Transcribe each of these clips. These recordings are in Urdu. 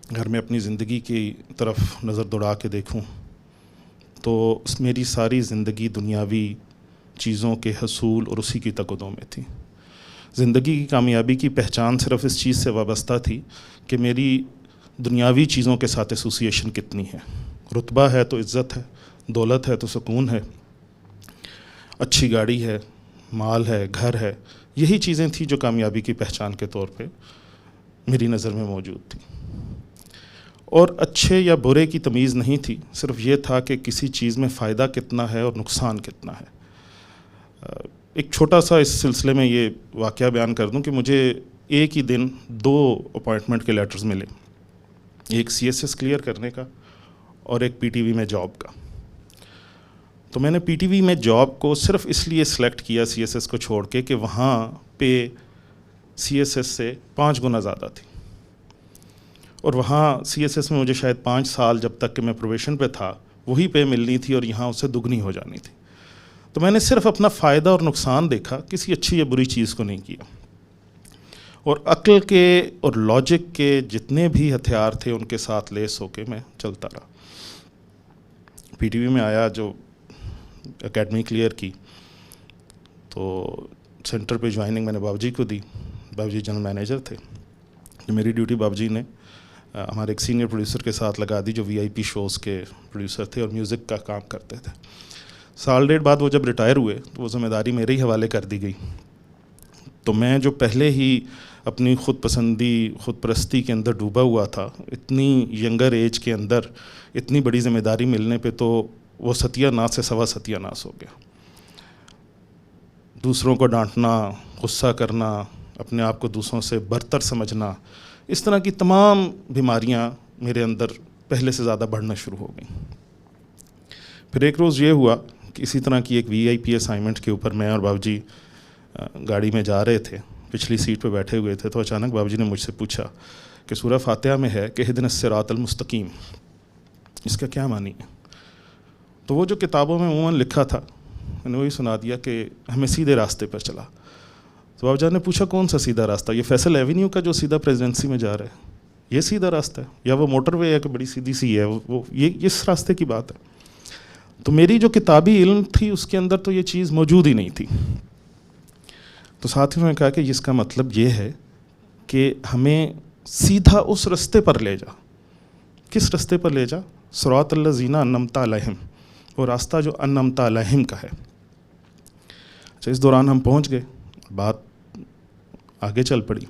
اگر میں اپنی زندگی کی طرف نظر دوڑا کے دیکھوں تو میری ساری زندگی دنیاوی چیزوں کے حصول اور اسی کی تقدوں میں تھی. زندگی کی کامیابی کی پہچان صرف اس چیز سے وابستہ تھی کہ میری دنیاوی چیزوں کے ساتھ ایسوسیشن کتنی ہے. رتبہ ہے تو عزت ہے، دولت ہے تو سکون ہے، اچھی گاڑی ہے، مال ہے، گھر ہے. یہی چیزیں تھیں جو کامیابی کی پہچان کے طور پہ میری نظر میں موجود تھی. اور اچھے یا برے کی تمیز نہیں تھی، صرف یہ تھا کہ کسی چیز میں فائدہ کتنا ہے اور نقصان کتنا ہے. ایک چھوٹا سا اس سلسلے میں یہ واقعہ بیان کر دوں کہ مجھے ایک ہی دن 2 اپوائنٹمنٹ کے لیٹرز ملے، ایک CSS کلیئر کرنے کا اور ایک PTV میں جاب کا. تو میں نے PTV میں جاب کو صرف اس لیے سلیکٹ کیا CSS کو چھوڑ کے کہ وہاں پہ CSS سے 5 گنا زیادہ تھی، اور وہاں CSS میں مجھے شاید 5 سال جب تک کہ میں پروبیشن پہ تھا وہی پے ملنی تھی اور یہاں اسے دگنی ہو جانی تھی. تو میں نے صرف اپنا فائدہ اور نقصان دیکھا، کسی اچھی یا بری چیز کو نہیں کیا. اور عقل کے اور لاجک کے جتنے بھی ہتھیار تھے ان کے ساتھ لیس ہو کے میں چلتا رہا. PTV میں آیا، جو اکیڈمی کلیئر کی، تو سینٹر پہ جوائننگ میں نے بابو جی کو دی. بابو جی جنرل مینیجر تھے. میری ڈیوٹی بابو جی نے ہمارے ایک سینئر پروڈیوسر کے ساتھ لگا دی جو VIP شوز کے پروڈیوسر تھے اور میوزک کا کام کرتے تھے. 1.5 سال بعد وہ جب ریٹائر ہوئے تو وہ ذمہ داری میرے ہی حوالے کر دی گئی. تو میں جو پہلے ہی اپنی خود پسندی، خود پرستی کے اندر ڈوبا ہوا تھا، اتنی ینگر ایج کے اندر اتنی بڑی ذمہ داری ملنے پہ تو وہ ستیہ ناس سے سوا ستیہ ناس ہو گیا. دوسروں کو ڈانٹنا، غصہ کرنا، اپنے آپ کو دوسروں سے برتر سمجھنا، اس طرح کی تمام بیماریاں میرے اندر پہلے سے زیادہ بڑھنا شروع ہو گئیں. پھر ایک روز یہ ہوا کہ اسی طرح کی ایک VIP اسائنمنٹ کے اوپر میں اور بابو جی گاڑی میں جا رہے تھے، پچھلی سیٹ پہ بیٹھے ہوئے تھے. تو اچانک بابو جی نے مجھ سے پوچھا کہ سورہ فاتحہ میں ہے کہ اہدنا الصراط المستقیم، اس کا کیا معنی ہے؟ تو وہ جو کتابوں میں عموماً لکھا تھا میں نے وہی سنا دیا کہ ہمیں سیدھے راستے پر چلا. تو بابو جان نے پوچھا کون سا سیدھا راستہ؟ یہ فیصل ایونیو کا جو سیدھا پریزیڈنسی میں جا رہا ہے، یہ سیدھا راستہ ہے؟ یا وہ موٹر وے ہے کہ بڑی سیدھی سی ہے؟ وہ یہ اس راستے کی بات ہے. تو میری جو کتابی علم تھی اس کے اندر تو یہ چیز موجود ہی نہیں تھی. تو ساتھیوں نے کہا کہ اس کا مطلب یہ ہے کہ ہمیں سیدھا اس راستے پر لے جا. کس راستے پر لے جا؟ صراط الذین انعمت علیہم، وہ راستہ جو انعمت علیہم کا ہے. اچھا، اس دوران ہم پہنچ گئے، بات آگے چل پڑی.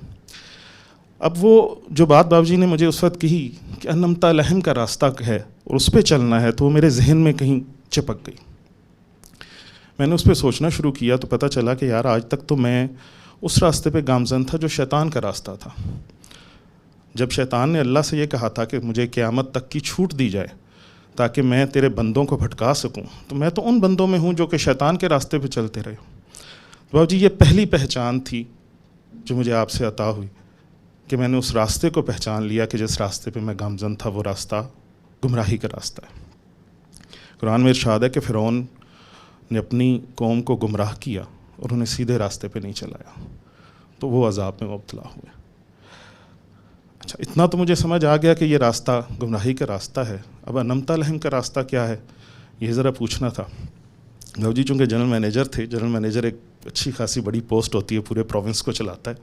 اب وہ جو بات بابو جی نے مجھے اس وقت کہی کہ انعمت علیہم کا راستہ ہے اور اس پہ چلنا ہے، تو وہ میرے ذہن میں کہیں چپک گئی. میں نے اس پہ سوچنا شروع کیا تو پتہ چلا کہ یار آج تک تو میں اس راستے پہ گامزن تھا جو شیطان کا راستہ تھا. جب شیطان نے اللہ سے یہ کہا تھا کہ مجھے قیامت تک کی چھوٹ دی جائے تاکہ میں تیرے بندوں کو بھٹکا سکوں، تو میں تو ان بندوں میں ہوں جو کہ شیطان کے راستے پہ چلتے رہے. بابو جی، یہ پہلی پہچان تھی جو مجھے آپ سے عطا ہوئی کہ میں نے اس راستے کو پہچان لیا کہ جس راستے پہ میں گامزن تھا وہ راستہ گمراہی کا راستہ ہے. قرآن میں ارشاد ہے کہ فرعون نے اپنی قوم کو گمراہ کیا اور انہیں سیدھے راستے پہ نہیں چلایا تو وہ عذاب میں مبتلا ہوئے. اچھا، اتنا تو مجھے سمجھ آ گیا کہ یہ راستہ گمراہی کا راستہ ہے. اب انعمت علیہم کا راستہ کیا ہے یہ ذرا پوچھنا تھا. بابو جی چونکہ جنرل مینیجر تھے، جنرل مینیجر ایک اچھی خاصی بڑی پوسٹ ہوتی ہے، پورے پروونس کو چلاتا ہے،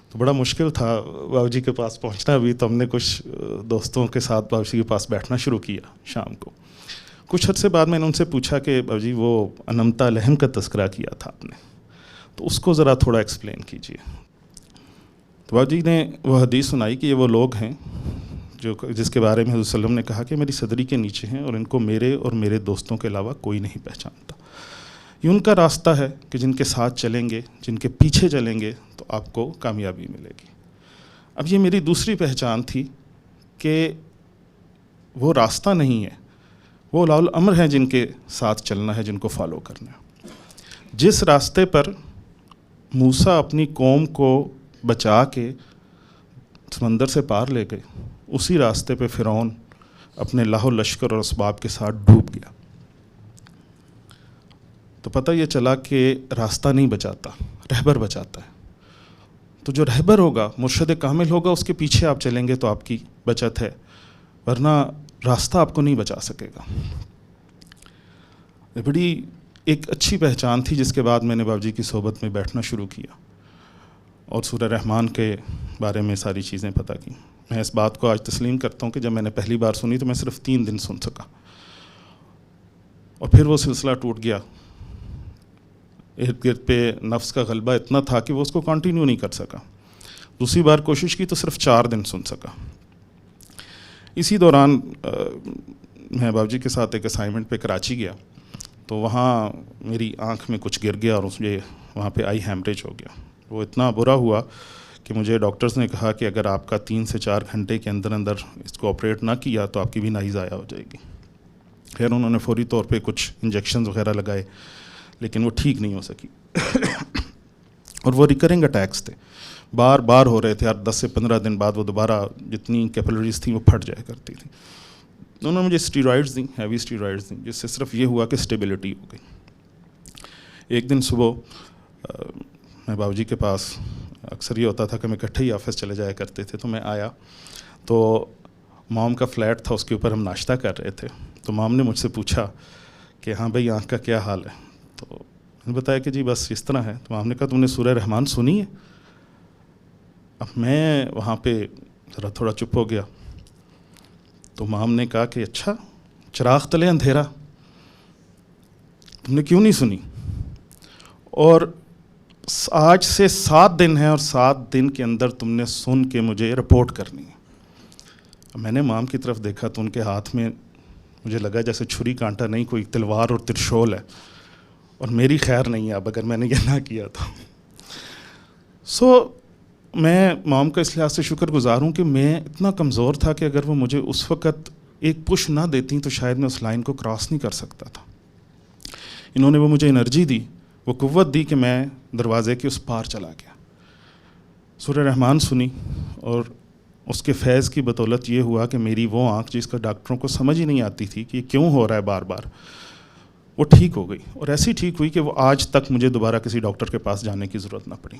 تو بڑا مشکل تھا بابو جی کے پاس پہنچنا بھی. تو ہم نے کچھ دوستوں کے ساتھ بابو جی کے پاس بیٹھنا شروع کیا شام کو. کچھ عرصے بعد میں نے ان سے پوچھا کہ بابو جی وہ انعمت علیہم کا تذکرہ کیا تھا آپ نے، تو اس کو ذرا تھوڑا ایکسپلین کیجیے. تو بابو جی نے وہ حدیث سنائی کہ یہ وہ لوگ ہیں جس کے بارے میں حضرت صلی اللہ علیہ وسلم نے کہا کہ میری صدری کے نیچے ہیں اور ان کو میرے اور میرے دوستوں کے علاوہ کوئی نہیں پہچانتا. یہ ان کا راستہ ہے کہ جن کے ساتھ چلیں گے، جن کے پیچھے چلیں گے تو آپ کو کامیابی ملے گی. اب یہ میری دوسری پہچان تھی کہ وہ راستہ نہیں ہے، وہ اولیاء الامر ہیں جن کے ساتھ چلنا ہے، جن کو فالو کرنا ہے. جس راستے پر موسیٰ اپنی قوم کو بچا کے سمندر سے پار لے گئے، اسی راستے پہ فرعون اپنے لاہ و لشکر اور اسباب کے ساتھ ڈوب گیا. تو پتہ یہ چلا کہ راستہ نہیں بچاتا، رہبر بچاتا ہے. تو جو رہبر ہوگا، مرشد کامل ہوگا، اس کے پیچھے آپ چلیں گے تو آپ کی بچت ہے، ورنہ راستہ آپ کو نہیں بچا سکے گا. یہ بڑی ایک اچھی پہچان تھی جس کے بعد میں نے بابا جی کی صحبت میں بیٹھنا شروع کیا اور سورہ رحمان کے بارے میں ساری چیزیں پتہ کی. میں اس بات کو آج تسلیم کرتا ہوں کہ جب میں نے پہلی بار سنی تو میں صرف 3 دن سن سکا اور پھر وہ سلسلہ ٹوٹ گیا. ارد گرد پہ نفس کا غلبہ اتنا تھا کہ وہ اس کو کنٹینیو نہیں کر سکا. دوسری بار کوشش کی تو صرف 4 دن سن سکا. اسی دوران میں بابا جی کے ساتھ ایک اسائنمنٹ پہ کراچی گیا تو وہاں میری آنکھ میں کچھ گر گیا اور مجھے وہاں پہ آئی ہیمریج ہو گیا. وہ اتنا برا ہوا کہ مجھے ڈاکٹرز نے کہا کہ اگر آپ کا 3 سے 4 گھنٹے کے اندر اس کو آپریٹ نہ کیا تو آپ کی بینائی ضائع ہو جائے گی. خیر انہوں نے فوری طور پہ کچھ انجیکشنز وغیرہ لگائے لیکن وہ ٹھیک نہیں ہو سکی اور وہ ریکرنگ اٹیکس تھے، بار بار ہو رہے تھے. ہر 10 سے 15 دن بعد وہ دوبارہ جتنی کیپلریز تھیں وہ پھٹ جایا کرتی تھیں. انہوں نے مجھے اسٹیرائڈز دیں، ہیوی اسٹیرائڈز دیں، جس سے صرف یہ ہوا کہ اسٹیبلٹی ہو گئی. ایک دن صبح میں بابا جی کے پاس، اکثر یہ ہوتا تھا کہ میں اکٹھے ہی آفس چلے جایا کرتے تھے، تو میں آیا تو مام کا فلیٹ تھا، اس کے اوپر ہم ناشتہ کر رہے تھے. تو مام نے مجھ سے پوچھا کہ ہاں بھائی آنکھ کا کیا حال ہے؟ تو میں نے بتایا کہ جی بس اس طرح ہے. تو مام نے کہا تم نے سورہ رحمان سنی ہے؟ اب میں وہاں پہ ذرا تھوڑا چپ ہو گیا. تو مام نے کہا کہ اچھا، چراغ تلے اندھیرا، تم نے کیوں نہیں سنی؟ اور آج سے 7 دن ہیں اور 7 دن کے اندر تم نے سن کے مجھے رپورٹ کرنی ہے. میں نے مام کی طرف دیکھا تو ان کے ہاتھ میں مجھے لگا جیسے چھری کانٹا نہیں، کوئی تلوار اور ترشول ہے اور میری خیر نہیں ہے اب اگر میں نے یہ نہ کیا تو. میں مام کا اس لحاظ سے شکر گزار ہوں کہ میں اتنا کمزور تھا کہ اگر وہ مجھے اس وقت ایک پش نہ دیتی تو شاید میں اس لائن کو کراس نہیں کر سکتا تھا. انہوں نے وہ مجھے انرجی دی، وہ قوت دی کہ میں دروازے کے اس پار چلا گیا. سورہ رحمان سنی اور اس کے فیض کی بدولت یہ ہوا کہ میری وہ آنکھ جس کا ڈاکٹروں کو سمجھ ہی نہیں آتی تھی کہ یہ کیوں ہو رہا ہے بار بار، وہ ٹھیک ہو گئی. اور ایسی ٹھیک ہوئی کہ وہ آج تک مجھے دوبارہ کسی ڈاکٹر کے پاس جانے کی ضرورت نہ پڑی.